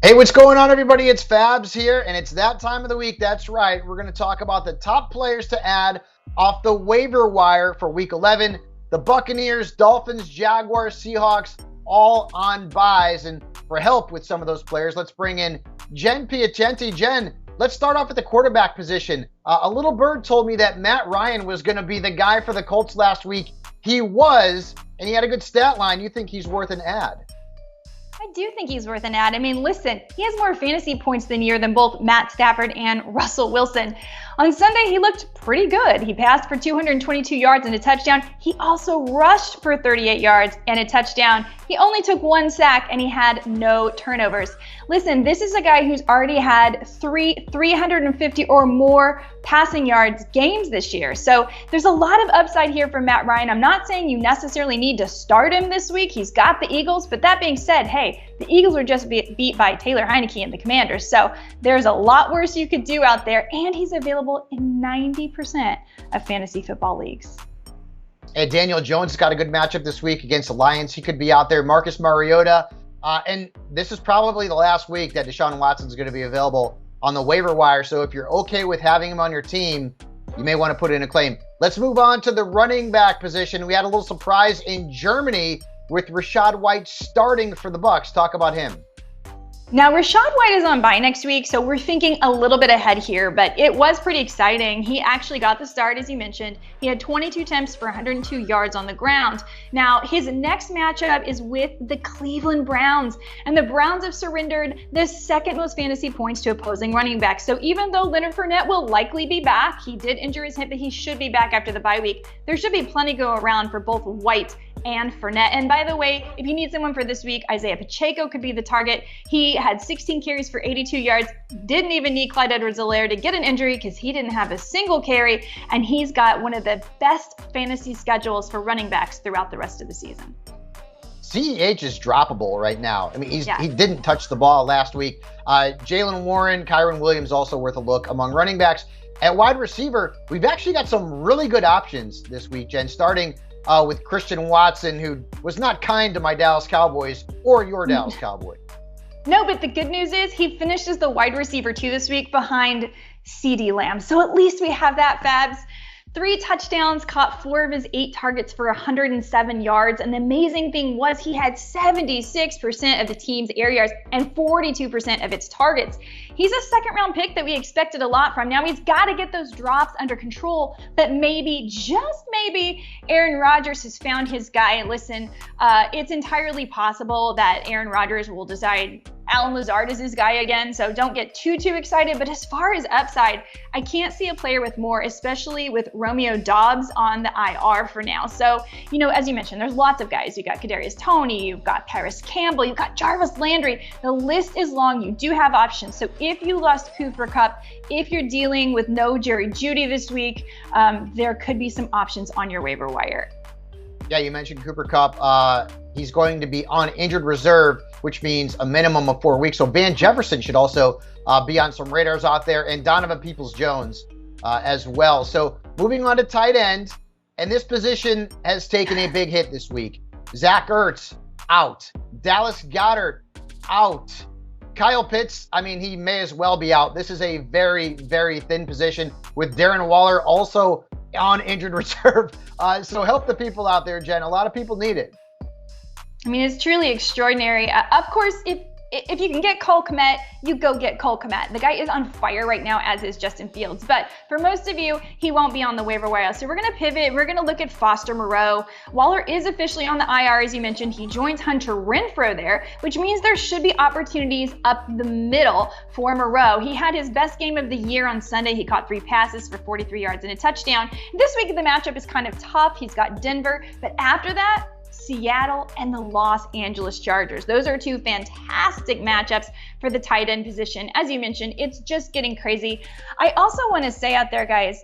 Hey, what's going on, everybody? It's Fabs here, and it's that time of the week. That's right. We're going to talk about the top players to add off the waiver wire for Week 11. The Buccaneers, Dolphins, Jaguars, Seahawks, all on buys. And for help with some of those players, let's bring in Jen Piacenti. Jen, let's start off at the quarterback position. A little bird told me that Matt Ryan was going to be the guy for the Colts last week. He was, and he had a good stat line. You think he's worth an ad? I do think he's worth an ad. I mean, listen, he has more fantasy points than year than both Matt Stafford and Russell Wilson. On Sunday, he looked pretty good. He passed for 222 yards and a touchdown. He also rushed for 38 yards and a touchdown. He only took one sack and he had no turnovers. Listen, this is a guy who's already had 350 or more passing yards games this year. So there's a lot of upside here for Matt Ryan. I'm not saying you necessarily need to start him this week. He's got the Eagles, but that being said, hey, the Eagles were just beat by Taylor Heineke and the Commanders. So there's a lot worse you could do out there, and he's available in 90% of fantasy football leagues. And Daniel Jones has got a good matchup this week against the Lions. He could be out there. Marcus Mariota. And this is probably the last week that Deshaun Watson is going to be available on the waiver wire. So if you're okay with having him on your team, you may want to put in a claim. Let's move on to the running back position. We had a little surprise in Germany with Rachaad White starting for the Bucs. Talk about him. Now, Rachaad White is on bye next week, so we're thinking a little bit ahead here, but it was pretty exciting. He actually got the start, as you mentioned. He had 22 attempts for 102 yards on the ground. Now, his next matchup is with the Cleveland Browns, and the Browns have surrendered the second most fantasy points to opposing running backs. So even though Leonard Fournette will likely be back, he did injure his hip, but he should be back after the bye week. There should be plenty go around for both White and Fournette. And by the way, if you need someone for this week, Isaiah Pacheco could be the target. He had 16 carries for 82 yards, didn't even need Clyde Edwards-Helaire to get an injury because he didn't have a single carry, and he's got one of the best fantasy schedules for running backs throughout the rest of the season. CEH is droppable right now. I mean, he didn't touch the ball last week. Jalen Warren, Kyron Williams also worth a look among running backs. At wide receiver, we've actually got some really good options this week, Jen, starting with Christian Watson, who was not kind to my Dallas Cowboys or your Dallas Cowboys. No, but the good news is he finished as the wide receiver 2 this week behind CeeDee Lamb. So at least we have that, Fabs. 3 touchdowns, caught 4 of his 8 targets for 107 yards. And the amazing thing was he had 76% of the team's air yards and 42% of its targets. He's a second-round pick that we expected a lot from. Now he's got to get those drops under control, but maybe, just maybe, Aaron Rodgers has found his guy. Listen, it's entirely possible that Aaron Rodgers will decide Allen Lazard is his guy again, so don't get too excited. But as far as upside, I can't see a player with more, especially with Romeo Doubs on the IR for now. So, you know, as you mentioned, there's lots of guys. You got Kadarius Toney, you've got Paris Campbell, you've got Jarvis Landry. The list is long. You do have options. So if you lost Cooper Kupp, if you're dealing with no Jerry Jeudy this week, there could be some options on your waiver wire. Yeah, you mentioned Cooper Kupp. He's going to be on injured reserve, which means a minimum of 4 weeks. So Van Jefferson should also be on some radars out there, and Donovan Peoples-Jones as well. So moving on to tight end, and this position has taken a big hit this week. Zach Ertz, out. Dallas Goedert, out. Kyle Pitts, I mean, he may as well be out. This is a very, very thin position with Darren Waller also on injured reserve. So help the people out there, Jen. A lot of people need it. I mean, it's truly extraordinary. Of course, if you can get Cole Kmet, you go get Cole Kmet. The guy is on fire right now, as is Justin Fields. But for most of you, he won't be on the waiver wire. So we're going to pivot. We're going to look at Foster Moreau. Waller is officially on the IR, as you mentioned. He joins Hunter Renfrow there, which means there should be opportunities up the middle for Moreau. He had his best game of the year on Sunday. He caught 3 passes for 43 yards and a touchdown. This week, the matchup is kind of tough. He's got Denver. But after that, Seattle and the Los Angeles Chargers. Those are 2 fantastic matchups for the tight end position. As you mentioned, it's just getting crazy. I also want to say out there, guys,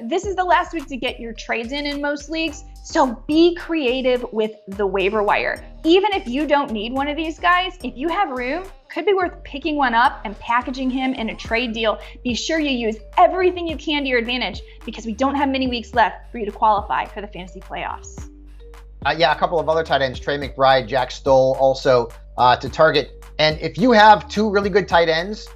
this is the last week to get your trades in most leagues. So be creative with the waiver wire. Even if you don't need one of these guys, if you have room, could be worth picking one up and packaging him in a trade deal. Be sure you use everything you can to your advantage because we don't have many weeks left for you to qualify for the fantasy playoffs. Yeah, a couple of other tight ends, Trey McBride, Jack Stoll also to target. And if you have two really good tight ends,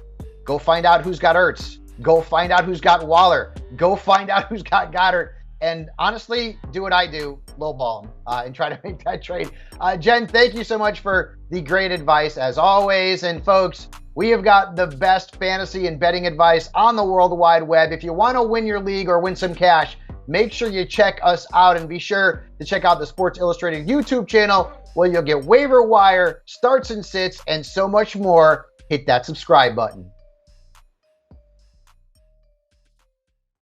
go find out who's got Ertz. Go find out who's got Waller. Go find out who's got Goddard. And honestly, do what I do, lowball them and try to make that trade. Jen, thank you so much for the great advice as always. And folks, we have got the best fantasy and betting advice on the World Wide Web. If you want to win your league or win some cash, make sure you check us out and be sure to check out the Sports Illustrated YouTube channel where you'll get waiver wire, starts and sits, and so much more. Hit that subscribe button.